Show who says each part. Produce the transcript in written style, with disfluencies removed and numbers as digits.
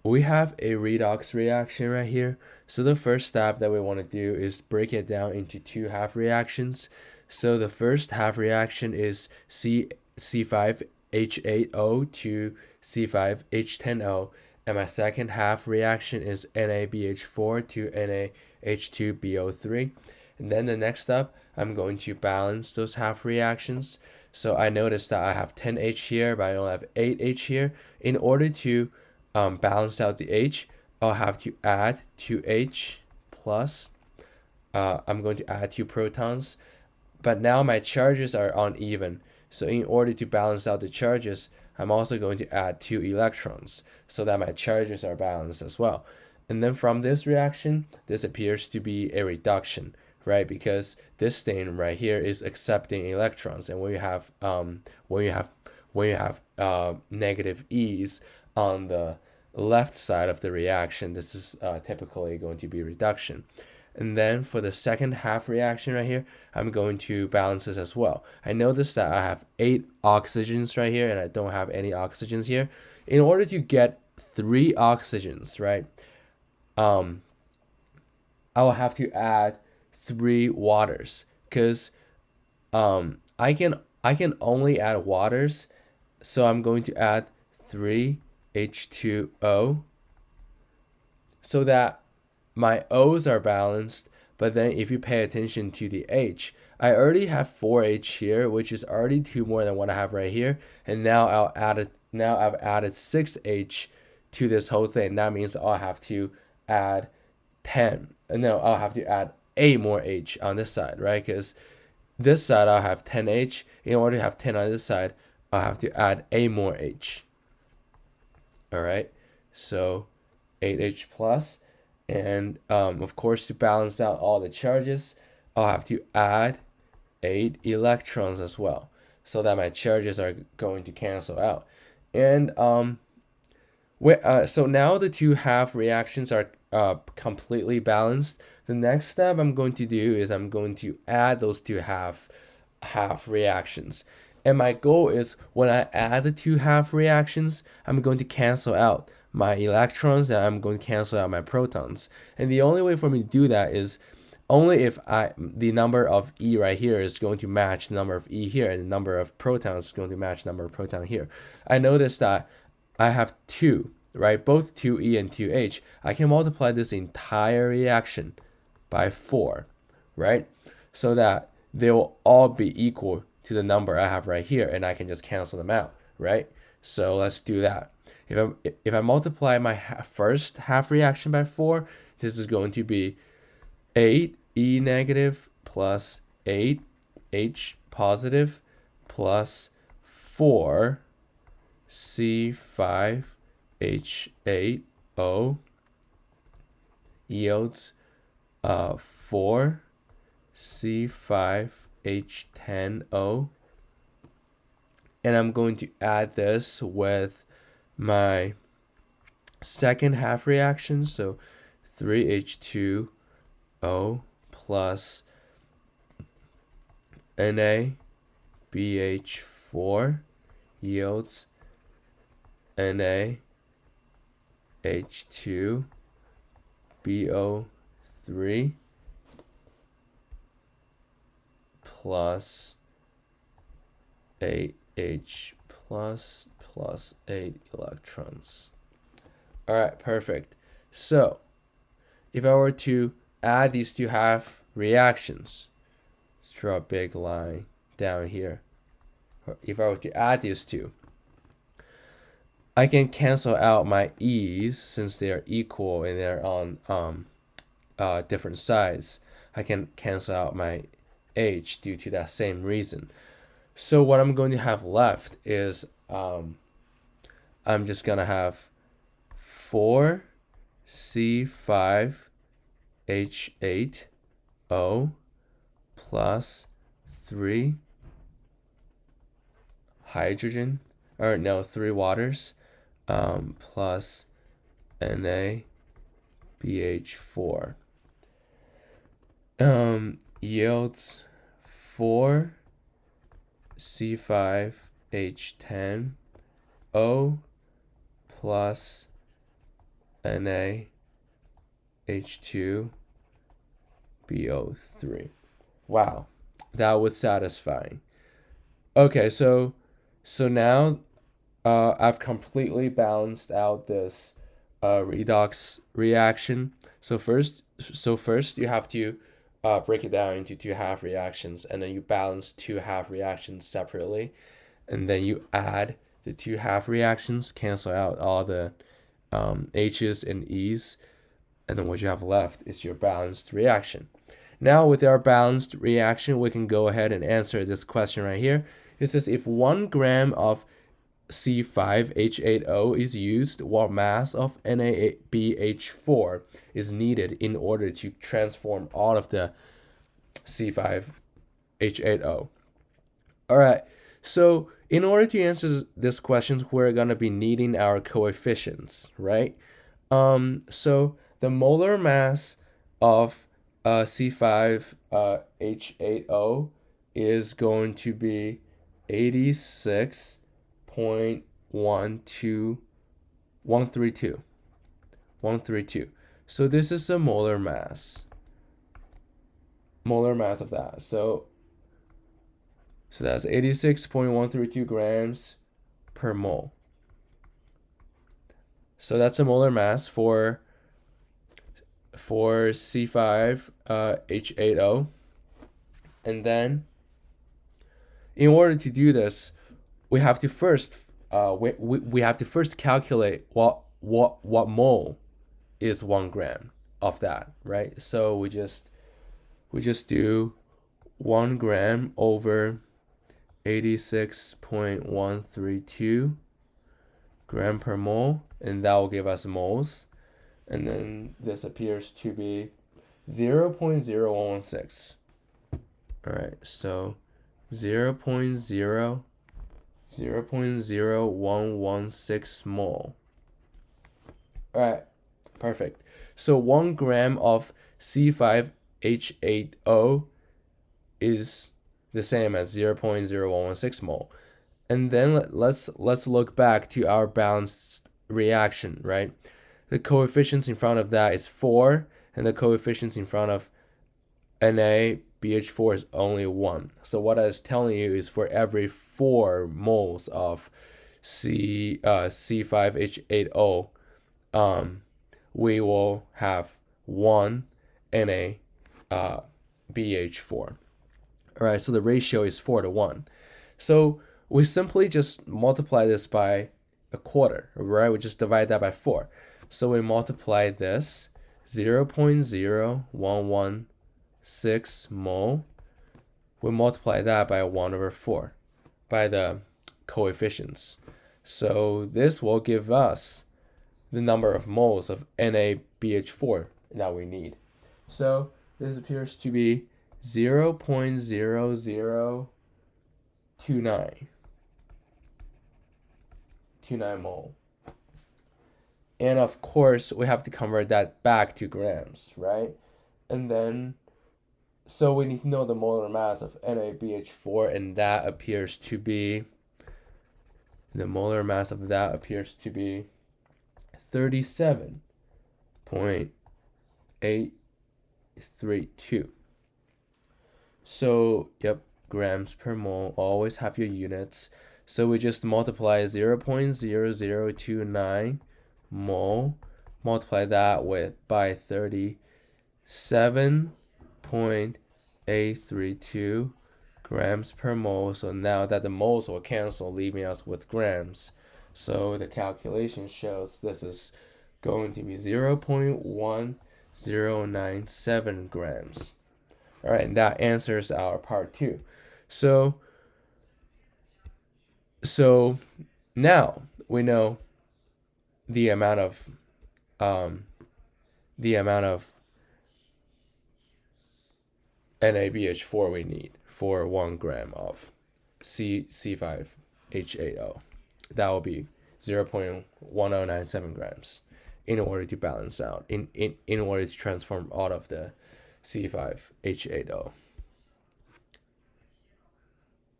Speaker 1: we have a redox reaction right here. So the first step that we want to do is break it down into two half reactions. So the first half reaction is C5H8O to C5H10O. And my second half reaction is NaBH4 to NaH2BO3. And then the next step, I'm going to balance those half reactions. So I noticed that I have 10H here, but I only have 8H here. In order to balance out the H, I'll have to add 2H plus. I'm going to add 2 protons, but now my charges are uneven. So in order to balance out the charges, I'm also going to add 2 electrons so that my charges are balanced as well. And then from this reaction, this appears to be a reduction, right? Because this thing right here is accepting electrons, and when you have negative e's on the left side of the reaction, this is typically going to be reduction. And then for the second half reaction right here, I'm going to balance this as well. I notice that I have 8 oxygens right here and I don't have any oxygens here. In order to get 3 oxygens, right, I will have to add 3 waters, because I can only add waters, so I'm going to add 3 H2O so that my O's are balanced. But then if you pay attention to the H, I already have 4H here, which is already 2 more than what I have right here. And now I've added 6H to this whole thing. That means I'll have to add 10. No, I'll have to add a more H on this side, right? Because this side I'll have 10H. In order to have 10 on this side, I'll have to add a more H. All right, so 8H plus. And of course, to balance out all the charges, I'll have to add 8 electrons as well, so that my charges are going to cancel out. And so now the two half reactions are completely balanced. The next step I'm going to do is I'm going to add those two half reactions. And my goal is, when I add the two half reactions, I'm going to cancel out my electrons and I'm going to cancel out my protons. And the only way for me to do that is only if the number of E right here is going to match the number of E here, and the number of protons is going to match the number of proton here. I noticed that I have 2, right? Both 2E and 2H. I can multiply this entire reaction by 4, right? So that they will all be equal to the number I have right here, and I can just cancel them out, right? So let's do that. If I multiply my first half reaction by 4, this is going to be 8E negative plus 8H positive plus 4C5H8O yields 4C5H10O. And I'm going to add this with my second half reaction, so 3H2O plus NaBH4 yields NaH2BO3 plus 8H plus 8 electrons. All right, perfect. So if I were to add these two half reactions, let's draw a big line down here. If I were to add these two, I can cancel out my E's since they are equal and they're on different sides. I can cancel out my H due to that same reason. So what I'm going to have left is I'm just going to have 4C5H8O plus 3 hydrogen, or no, 3 waters, plus NaBH4 yields 4C5H10O plus NaH2BO3. Wow, that was satisfying. Okay, so now I've completely balanced out this redox reaction. So first you have to break it down into two half reactions, and then you balance two half reactions separately, and then you add the two half reactions, cancel out all the H's and E's, and then what you have left is your balanced reaction. Now with our balanced reaction, we can go ahead and answer this question right here. It says if 1 gram of C5H8O is used, what mass of NaBH4 is needed in order to transform all of the C5H8O? All right, so in order to answer this question, we're going to be needing our coefficients, right? So the molar mass of C5H8O is going to be 86.132. So this is the molar mass of that. So that's 86.132 grams per mole. So that's a molar mass for C5H8O. And then in order to do this, we have to first we have to first calculate what mole is 1 gram of that, right? So we just do 1 gram over 86.132 gram per mole, and that will give us moles. And then this appears to be 0.0116. All right, so 0.0116 mole. All right, perfect. So 1 gram of C5H8O is the same as 0.0116 mole. And then let's look back to our balanced reaction, right? The coefficients in front of that is 4, and the coefficients in front of NaBH4 is only 1. So what I was telling you is for every 4 moles of C5H8O, we will have 1 NaBH4. All right, so the ratio is 4:1. So we simply just multiply this by a quarter, right? We just divide that by 4. So we multiply this 0.0116 mole. We multiply that by 1/4 by the coefficients. So this will give us the number of moles of NaBH4 that we need. So this appears to be 0.0029 mole. And of course, we have to convert that back to grams, right? And then, so we need to know the molar mass of NaBH4, and that appears to be, the molar mass of that appears to be 37.832. So, yep, grams per mole, always have your units. So we just multiply 0.0029 mole, multiply that by 37.832 grams per mole. So now that the moles will cancel, leaving us with grams. So the calculation shows this is going to be 0.1097 grams. All right, and that answers our part 2. So now we know the amount of NaBH4 we need for 1 gram of C5H8O. That will be 0.1097 grams in order to balance out, in order to transform out of the C5H8O.